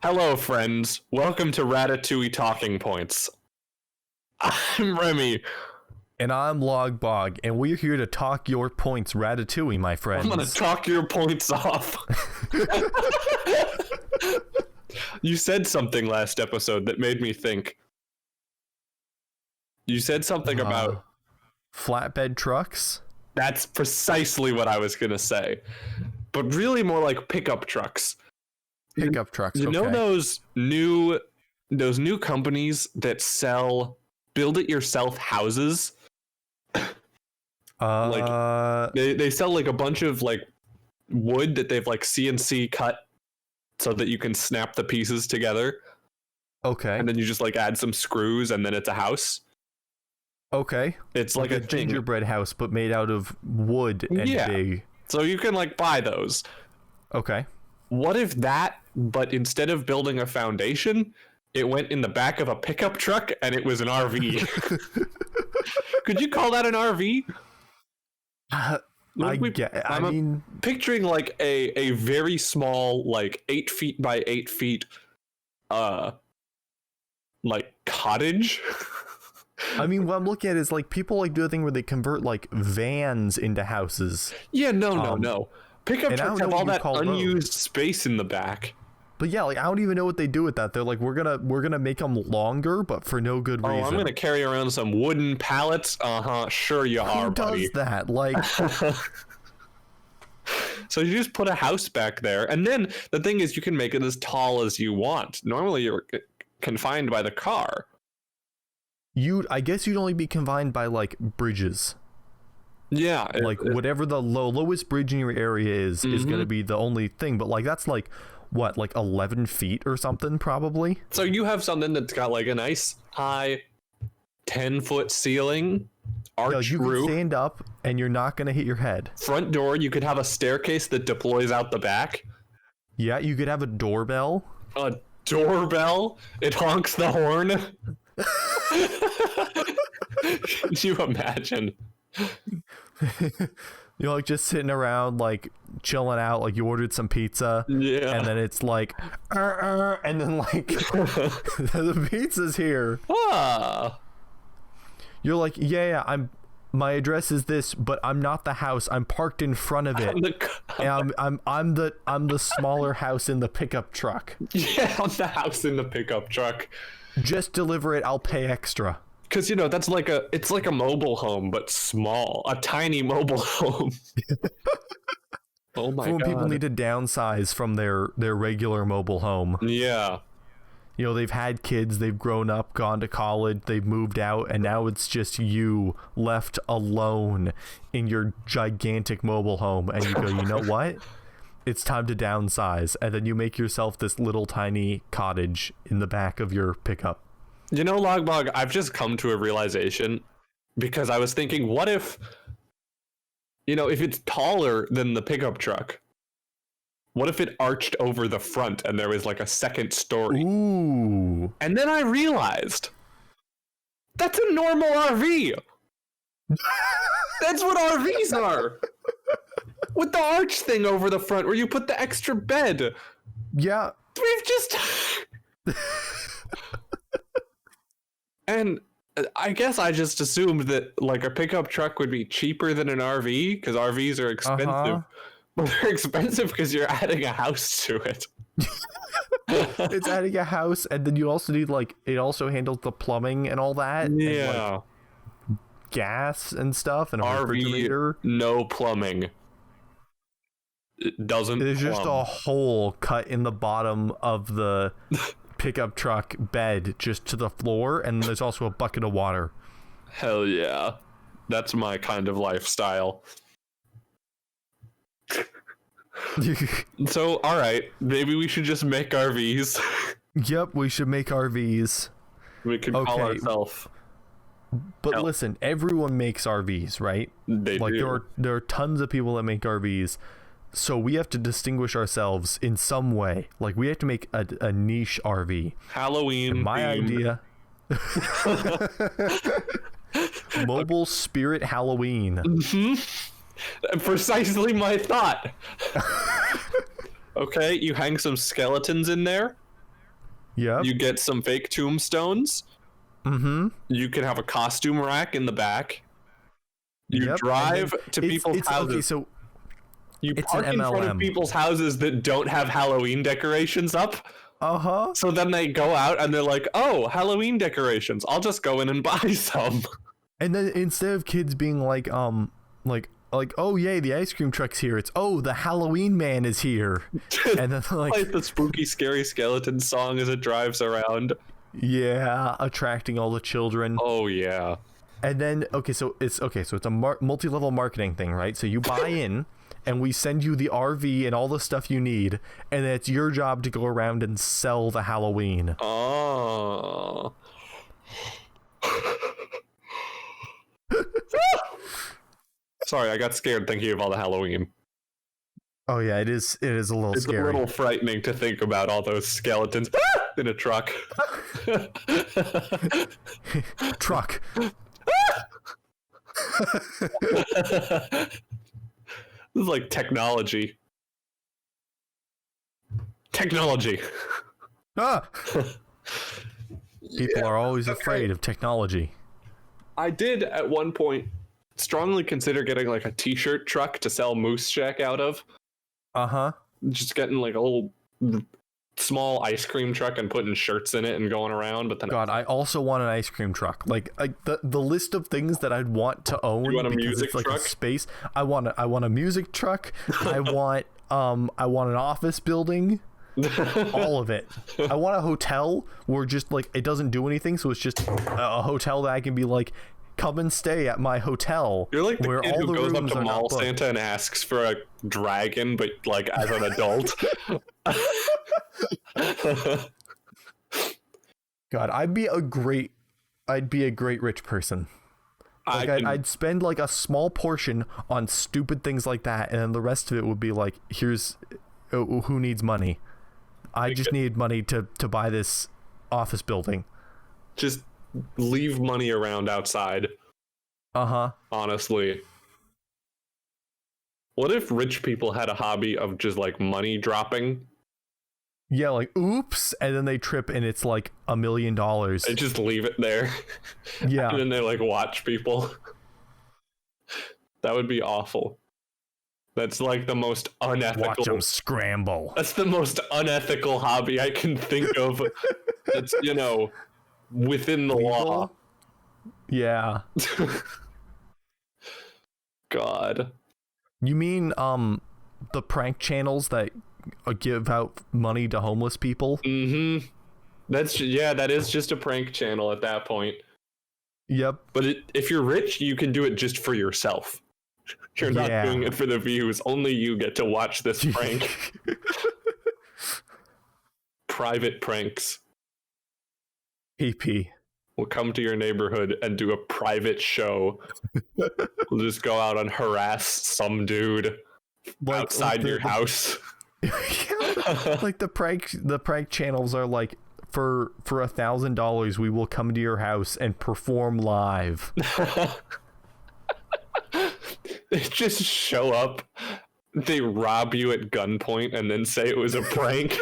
Hello, friends. Welcome to Ratatouille Talking Points. I'm Remy. And I'm Logbog, and we're here to talk your points, Ratatouille, my friends. I'm gonna talk your points off. You said something last episode that made me think. You said something about... Flatbed trucks? That's precisely what I was gonna say. But really more like pickup trucks. Pickup trucks, You know those new companies that sell build-it-yourself houses? Like they sell like a bunch of like wood that they've like CNC cut so that you can snap the pieces together. Okay. And then you just like add some screws and then it's a house. Okay. It's like a gingerbread house but made out of wood and big. So you can like buy those. Okay. What if that, but instead of building a foundation, it went in the back of a pickup truck and it was an RV? Could you call that an RV? I'm picturing like a very small, like 8 feet by 8 feet, like cottage. I mean, what I'm looking at is like people like do a thing where they convert like vans into houses. Yeah, no. Pickup trucks have all that unused space in the back. But yeah, like I don't even know what they do with that. They're like, we're gonna make them longer, but for no good reason. I'm gonna carry around some wooden pallets. Sure you are, buddy. Who does that? Like, so you just put a house back there, and then the thing is, you can make it as tall as you want. Normally, you're confined by the car. I guess you'd only be confined by like bridges. Yeah, like whatever the lowest bridge in your area is going to be the only thing. But like that's like what, like 11 feet or something probably. So you have something that's got like a nice high 10-foot ceiling, arch you roof. can stand up and you're not going to hit your head. Front door, you could have a staircase that deploys out the back. Yeah, you could have a doorbell. A doorbell? It honks the horn. Can you imagine? You're like just sitting around like chilling out, like you ordered some pizza, and then it's like and then like the pizza's here. You're like, my address is this, but I'm not the house. I'm parked in front of it. And I'm the smaller house in the pickup truck. Yeah, I'm the house in the pickup truck. Just deliver it, I'll pay extra. Because, that's it's like a mobile home, but small. A tiny mobile home. Oh my God. When people need to downsize from their regular mobile home. Yeah. They've had kids, they've grown up, gone to college, they've moved out, and now it's just you left alone in your gigantic mobile home. And you go, you know what? It's time to downsize. And then you make yourself this little tiny cottage in the back of your pickup. Logbog, I've just come to a realization because I was thinking, what if, if it's taller than the pickup truck, what if it arched over the front and there was like a second story? Ooh. And then I realized that's a normal RV. That's what RVs are. With the arch thing over the front where you put the extra bed. Yeah. We've just... And I guess I just assumed that like a pickup truck would be cheaper than an RV because RVs are expensive. But they're expensive because you're adding a house to it. It's adding a house, and then you also need like it also handles the plumbing and all that. Yeah. And, like, gas and stuff, and a refrigerator. No plumbing. It doesn't. There's just a hole cut in the bottom of the pickup truck bed just to the floor, and there's also a bucket of water. Hell yeah. That's my kind of lifestyle. So, alright, maybe we should just make RVs. Yep, we should make RVs. We could call ourselves. But listen, everyone makes RVs, right? They do. There are tons of people that make RVs. So we have to distinguish ourselves in some way. Like we have to make a niche RV. Halloween. And my idea. Mobile Spirit Halloween. Mm-hmm. Precisely my thought. Okay, you hang some skeletons in there. Yep. You get some fake tombstones. Mm-hmm. You can have a costume rack in the back. You Yep. drive to people's houses. Okay, so you it's park an in front of MLM. people's houses that don't have Halloween decorations up. Uh-huh. So then they go out and they're like, oh, Halloween decorations. I'll just go in and buy some. And then instead of kids being like, oh yay, the ice cream truck's here, it's, oh, the Halloween man is here. And then Like like, the spooky, scary skeleton song as it drives around. yeah, attracting all the children. Oh, yeah. And then, so it's a multi-level marketing thing, right? So you buy in, and we send you the RV and all the stuff you need, and then it's your job to go around and sell the Halloween. Oh. Sorry, I got scared thinking of all the Halloween. Oh yeah, it is a little scary. It's a little frightening to think about all those skeletons in a truck. Truck. This is like technology. Technology. Ah! People are always afraid of technology. I did at one point strongly consider getting like a t-shirt truck to sell Moose Shack out of. Uh-huh. Just getting like a little small ice cream truck and putting shirts in it and going around. But then God, I also want an ice cream truck. Like the list of things that I'd want to own. You want a because music it's like truck? a space. I want a music truck. I want an office building. All of it. I want a hotel where just like it doesn't do anything, so it's just a hotel that I can be like, come and stay at my hotel. You're like the where kid all who the goes up rooms to are Mall not booked. Santa and asks for a dragon, but like as an adult. God, I'd be a great rich person. Like I'd spend like a small portion on stupid things like that, and then the rest of it would be like, here's who needs money. I just need money to buy this office building. Just leave money around outside. Uh-huh. Honestly. What if rich people had a hobby of just like money dropping? Yeah, like oops, and then they trip and it's like $1 million. They just leave it there. Yeah. And then they like watch people. That would be awful. That's like the most unethical. Watch them scramble. That's the most unethical hobby I can think of. That's, within the law. Yeah. God. You mean the prank channels that give out money to homeless people? Mm-hmm. That is just a prank channel at that point. Yep. But if you're rich, you can do it just for yourself. You're not doing it for the views. Only you get to watch this prank. Private pranks. PP. We'll come to your neighborhood and do a private show. We'll just go out and harass some dude outside your house. Like the prank channels are like, for $1,000 we will come to your house and perform live. They just show up, they rob you at gunpoint and then say it was a prank.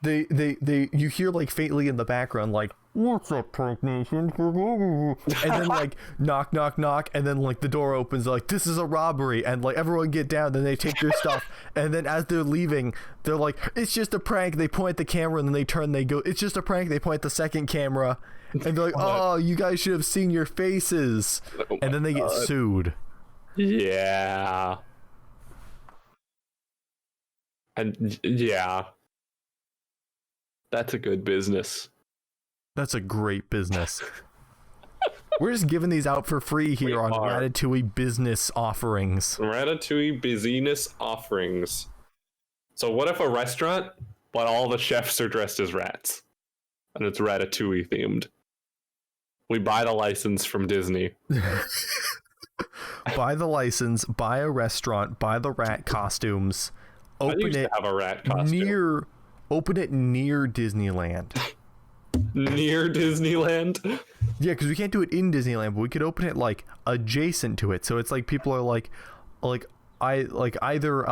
They you hear like faintly in the background like, what's up, prank nation? And then like knock knock knock, and then like the door opens, like, this is a robbery, and like everyone get down, then they take your stuff, and then as they're leaving they're like, it's just a prank, they point the camera, and then they turn, they go, it's just a prank, they point the second camera, and they're like, oh, you guys should have seen your faces. And then they get sued. Yeah. And yeah. That's a good business. That's a great business. We're just giving these out for free here on Ratatouille business offerings. Ratatouille business offerings. So what if a restaurant, but all the chefs are dressed as rats? And it's Ratatouille themed. We buy the license from Disney. Buy the license, buy a restaurant, buy the rat costumes, open it, have a rat costume. Open it near Disneyland. Near Disneyland? Yeah, because we can't do it in Disneyland, but we could open it like adjacent to it. So it's like people are like either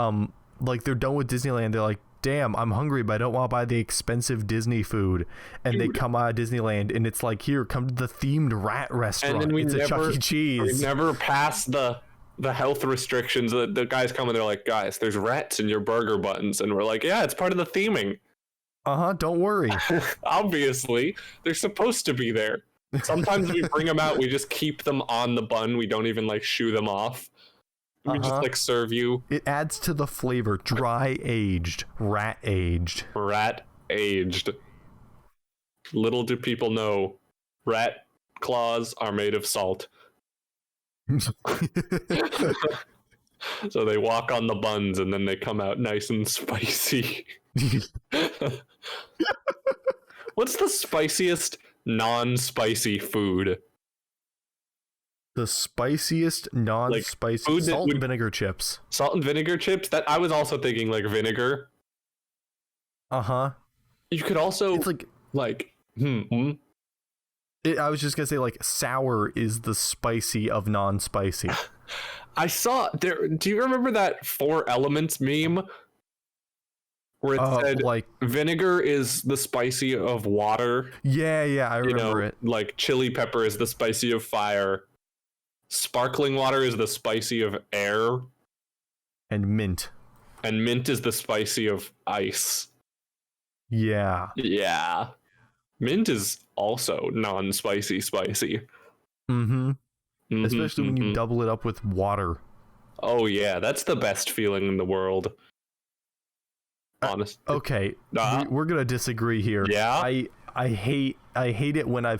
like they're done with Disneyland, they're like, damn, I'm hungry, but I don't want to buy the expensive Disney food. And they come out of Disneyland, and it's like, here, come to the themed rat restaurant. And then it's a Chuck E. we Cheese. never pass the health restrictions. The guys come and they're like, guys, there's rats in your burger buns. And we're like, yeah, it's part of the theming. Don't worry. Obviously, they're supposed to be there. Sometimes we bring them out, we just keep them on the bun. We don't even like shoo them off. We just like serve you. It adds to the flavor. Dry aged, rat aged. Rat aged. Little do people know, rat claws are made of salt. So they walk on the buns and then they come out nice and spicy. What's the spiciest non-spicy food? The spiciest non-spicy food salt and vinegar chips. Salt and vinegar chips? That I was also thinking like vinegar. You could also it's I was just gonna say like sour is the spicy of non-spicy. I saw there. Do you remember that 4 Elements meme where it said like vinegar is the spicy of water? Yeah, I remember it. Like chili pepper is the spicy of fire. Sparkling water is the spicy of air. And mint. And mint is the spicy of ice. Yeah. Yeah. Mint is also non-spicy spicy. Especially when you double it up with water. Oh yeah, that's the best feeling in the world. Honest. Okay, we're gonna disagree here. Yeah. I hate it when I'm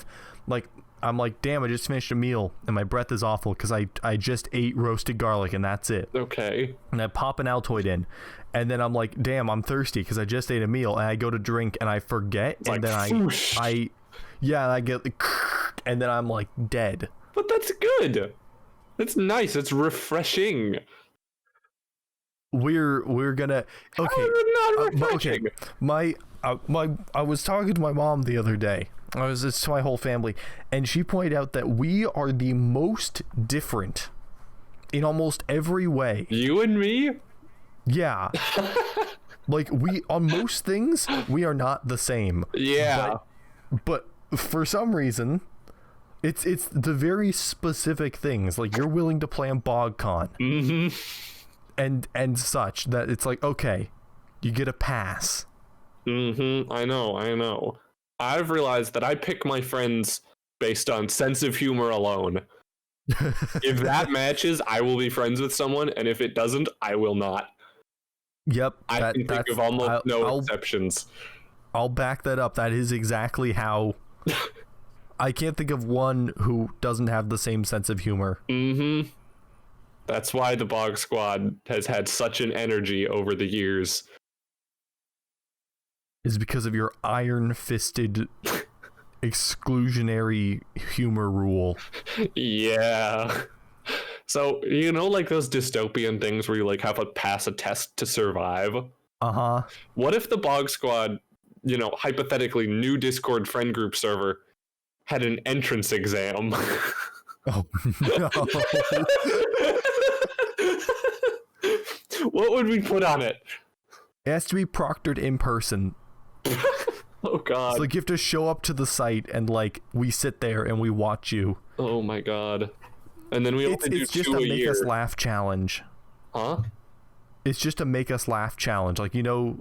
like, damn, I just finished a meal and my breath is awful because I just ate roasted garlic and that's it. Okay. And I pop an Altoid in, and then I'm like, damn, I'm thirsty because I just ate a meal, and I go to drink and I forget, it's and like, then I get, and then I'm like dead. But that's good. That's nice. It's refreshing. We're gonna okay. Not refreshing. I was talking to my mom the other day. It's to my whole family, and she pointed out that we are the most different in almost every way. You and me? Yeah. Like we on most things we are not the same. Yeah. But for some reason, it's the very specific things. Like you're willing to play on BogCon. And such that it's like, okay, you get a pass. I know. I've realized that I pick my friends based on sense of humor alone. If that matches, I will be friends with someone, and if it doesn't, I will not. Yep. I can think of almost no exceptions. I'll back that up. That is exactly how... I can't think of one who doesn't have the same sense of humor. That's why the Bog Squad has had such an energy over the years. Is because of your iron-fisted exclusionary humor rule. Yeah. So, like those dystopian things where you like have to pass a test to survive? What if the Bog Squad, hypothetically new Discord friend group server, had an entrance exam? Oh, no. What would we put on it? It has to be proctored in person. Oh god. It's like you have to show up to the site and we sit there and we watch you. Oh my god. And then we only do 2 a year. It's just a make us laugh challenge. Huh? It's just a make us laugh challenge. Like, the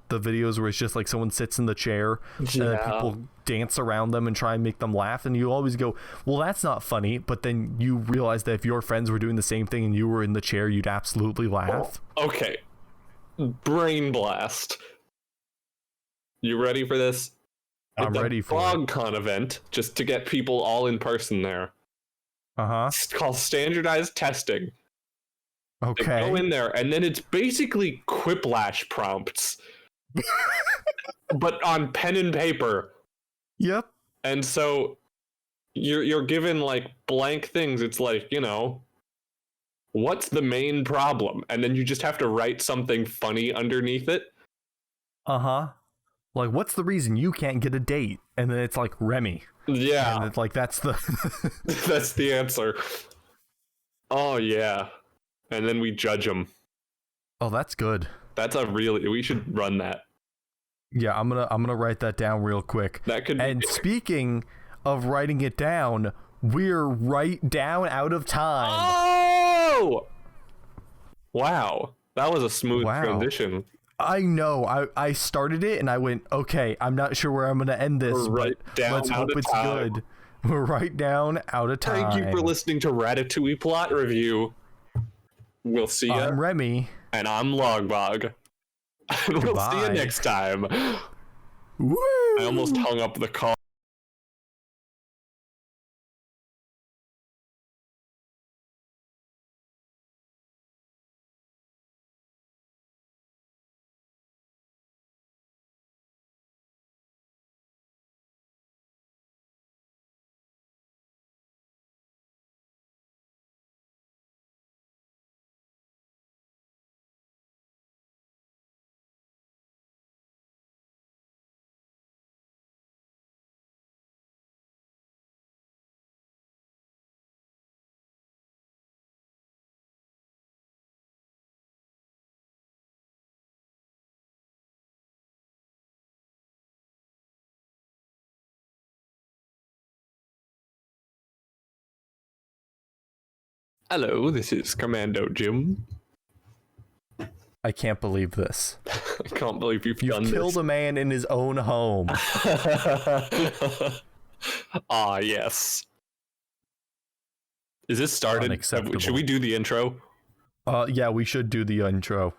videos where it's just like someone sits in the chair and then people dance around them and try and make them laugh, and you always go, well, that's not funny, but then you realize that if your friends were doing the same thing and you were in the chair, you'd absolutely laugh. Okay. Brain blast. You ready for this? I'm ready for it. BogCon event, just to get people all in person there. It's called standardized testing. Okay. They go in there, and then it's basically quiplash prompts. But on pen and paper. Yep. And so you're given blank things. It's what's the main problem? And then you just have to write something funny underneath it. Like, what's the reason you can't get a date? And then it's like Remy. Yeah. And it's like, that's the that's the answer. Oh yeah. And then we judge them. Oh, that's good. That's we should run that. Yeah, I'm gonna write that down real quick. That could And speaking of writing it down, we're right down out of time. Oh! Wow. That was a smooth transition. I know. I started it and I went, okay, I'm not sure where I'm going to end this, We're but let's hope it's good. We're right down out of time. Thank you for listening to Ratatouille Plot Review. We'll see you. I'm Remy. And I'm Logbog. And we'll see you next time. Woo! I almost hung up the call. Hello, this is Commando Jim. I can't believe this. I can't believe you've done this. You killed a man in his own home. Ah, yes. Is this started? Unacceptable. Should we do the intro? Yeah, we should do the intro.